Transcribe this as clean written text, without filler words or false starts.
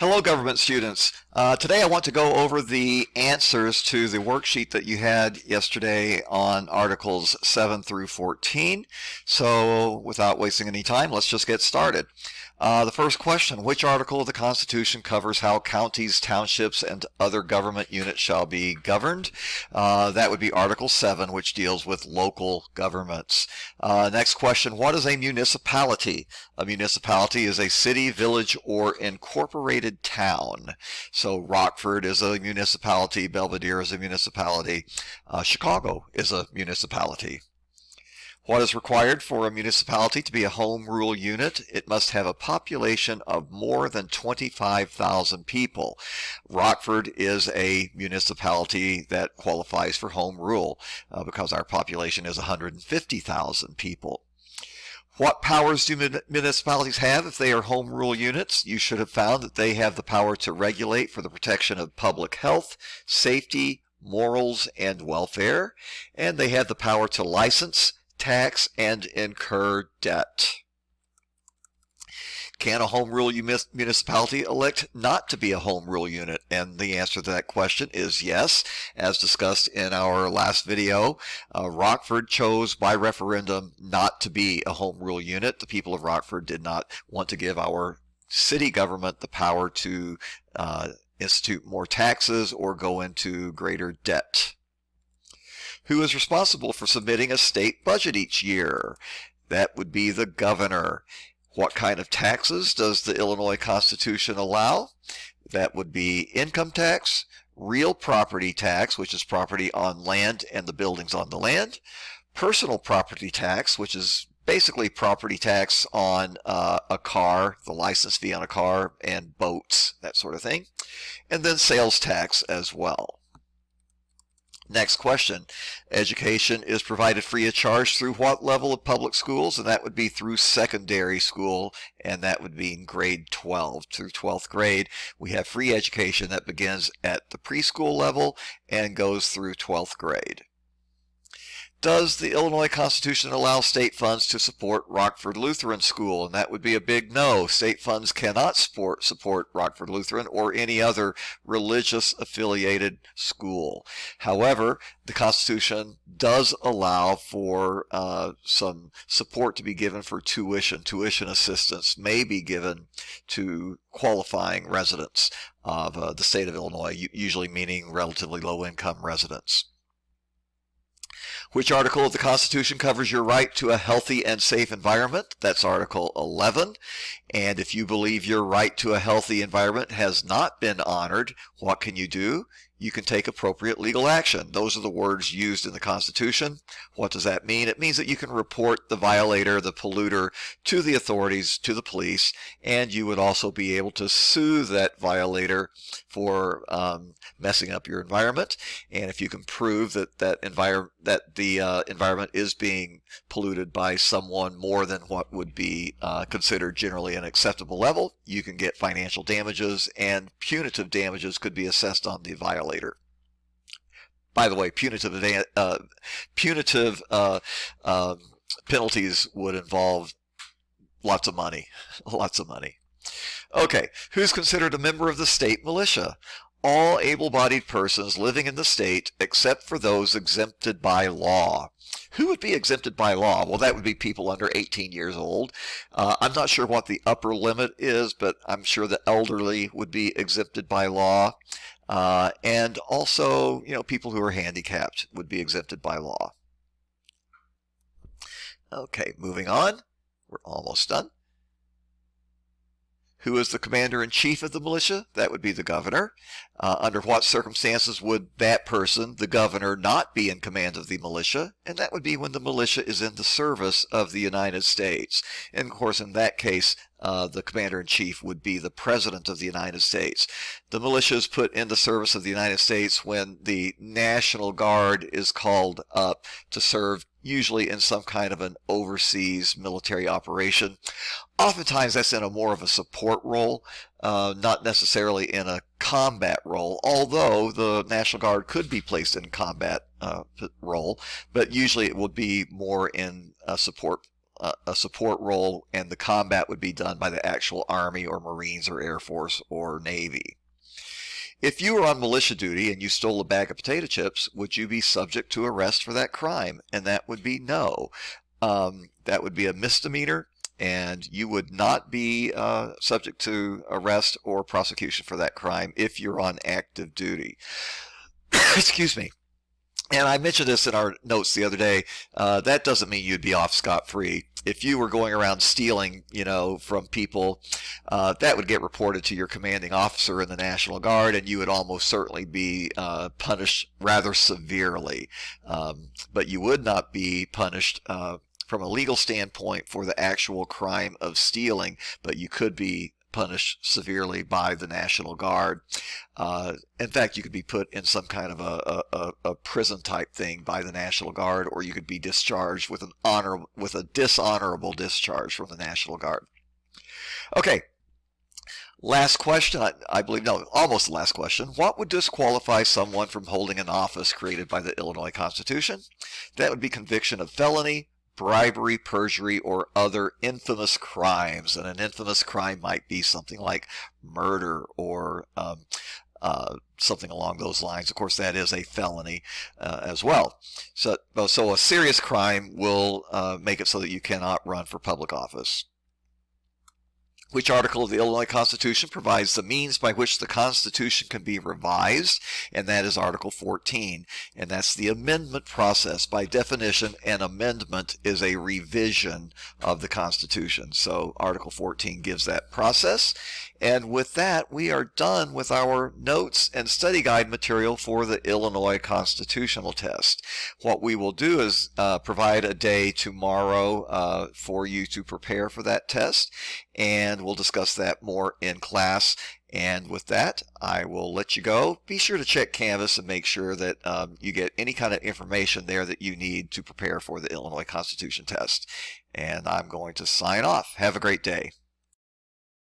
Hello, government students. Today I want to go over the answers to the worksheet that you had yesterday on Articles 7 through 14. So without wasting any time, let's just get started. The first question, which article of the Constitution covers how counties, townships, and other government units shall be governed? That would be Article 7, which deals with local governments. Next question, what is a municipality? A municipality is a city, village, or incorporated town. So Rockford is a municipality, Belvedere is a municipality, Chicago is a municipality. What is required for a municipality to be a home rule unit? It must have a population of more than 25,000 people. Rockford is a municipality that qualifies for home rule because our population is 150,000 people. What powers do municipalities have if they are home rule units? You should have found that they have the power to regulate for the protection of public health, safety, morals, and welfare, and they have the power to license, tax, and incur debt. Can a home rule municipality elect not to be a home rule unit? And the answer to that question is yes. As discussed in our last video, Rockford chose by referendum not to be a home rule unit. The people of Rockford did not want to give our city government the power to institute more taxes or go into greater debt. Who is responsible for submitting a state budget each year? That would be the governor. What kind of taxes does the Illinois Constitution allow? That would be income tax, real property tax, which is property on land and the buildings on the land, personal property tax, which is basically property tax on a car, the license fee on a car, and boats, that sort of thing, and then sales tax as well. Next question. Education is provided free of charge through what level of public schools? And that would be through secondary school, and that would be in grade 12 through 12th grade. We have free education that begins at the preschool level and goes through 12th grade. Does the Illinois Constitution allow state funds to support Rockford Lutheran School? And that would be a big no. State funds cannot support Rockford Lutheran or any other religious affiliated school. However, the Constitution does allow for some support to be given for tuition. Tuition assistance may be given to qualifying residents of the state of Illinois, usually meaning relatively low-income residents. Which article of the Constitution covers your right to a healthy and safe environment? That's Article 11. And if you believe your right to a healthy environment has not been honored, what can you do? You can take appropriate legal action. Those are the words used in the Constitution. What does that mean? It means that you can report the violator, the polluter, to the authorities, to the police, and you would also be able to sue that violator for messing up your environment. And if you can prove that the environment is being polluted by someone more than what would be considered generally an acceptable level, you can get financial damages, and punitive damages could be assessed on the violator. By the way, punitive penalties would involve lots of money, lots of money. Okay, who's considered a member of the state militia? All able-bodied persons living in the state except for those exempted by law. Who would be exempted by law? Well, that would be people under 18 years old. I'm not sure what the upper limit is, but I'm sure the elderly would be exempted by law. And also, people who are handicapped would be exempted by law. Okay, moving on. We're almost done. Who is the commander-in-chief of the militia? That would be the governor. Under what circumstances would that person, the governor, not be in command of the militia? And that would be when the militia is in the service of the United States. And of course, in that case, the commander-in-chief would be the president of the United States. The militia is put in the service of the United States when the National Guard is called up to serve, usually in some kind of an overseas military operation. Oftentimes that's in more of a support role, not necessarily in a combat role, although the National Guard could be placed in a combat role, but usually it would be more in a support a support role, and the combat would be done by the actual Army or Marines or Air Force or Navy. If you were on militia duty and you stole a bag of potato chips, would you be subject to arrest for that crime? And that would be no. That would be a misdemeanor, and you would not be subject to arrest or prosecution for that crime if you're on active duty. Excuse me. And I mentioned this in our notes the other day. That doesn't mean you'd be off scot-free. If you were going around stealing, from people, that would get reported to your commanding officer in the National Guard, and you would almost certainly be punished rather severely. But you would not be punished from a legal standpoint for the actual crime of stealing, but you could be punished severely by the National Guard. In fact, you could be put in some kind of a prison type thing by the National Guard, or you could be discharged with a dishonorable discharge from the National Guard. Okay, last question, I believe, no, almost the last question. What would disqualify someone from holding an office created by the Illinois Constitution? That would be conviction of felony, bribery, perjury, or other infamous crimes. And an infamous crime might be something like murder or something along those lines. Of course, that is a felony as well. So a serious crime will make it so that you cannot run for public office. Which article of the Illinois Constitution provides the means by which the Constitution can be revised? And that is Article 14. And that's the amendment process. By definition, an amendment is a revision of the Constitution. So Article 14 gives that process. And with that, we are done with our notes and study guide material for the Illinois Constitutional Test. What we will do is provide a day tomorrow for you to prepare for that test, and we'll discuss that more in class. And with that, I will let you go. Be sure to check Canvas and make sure that you get any kind of information there that you need to prepare for the Illinois Constitution Test. And I'm going to sign off. Have a great day.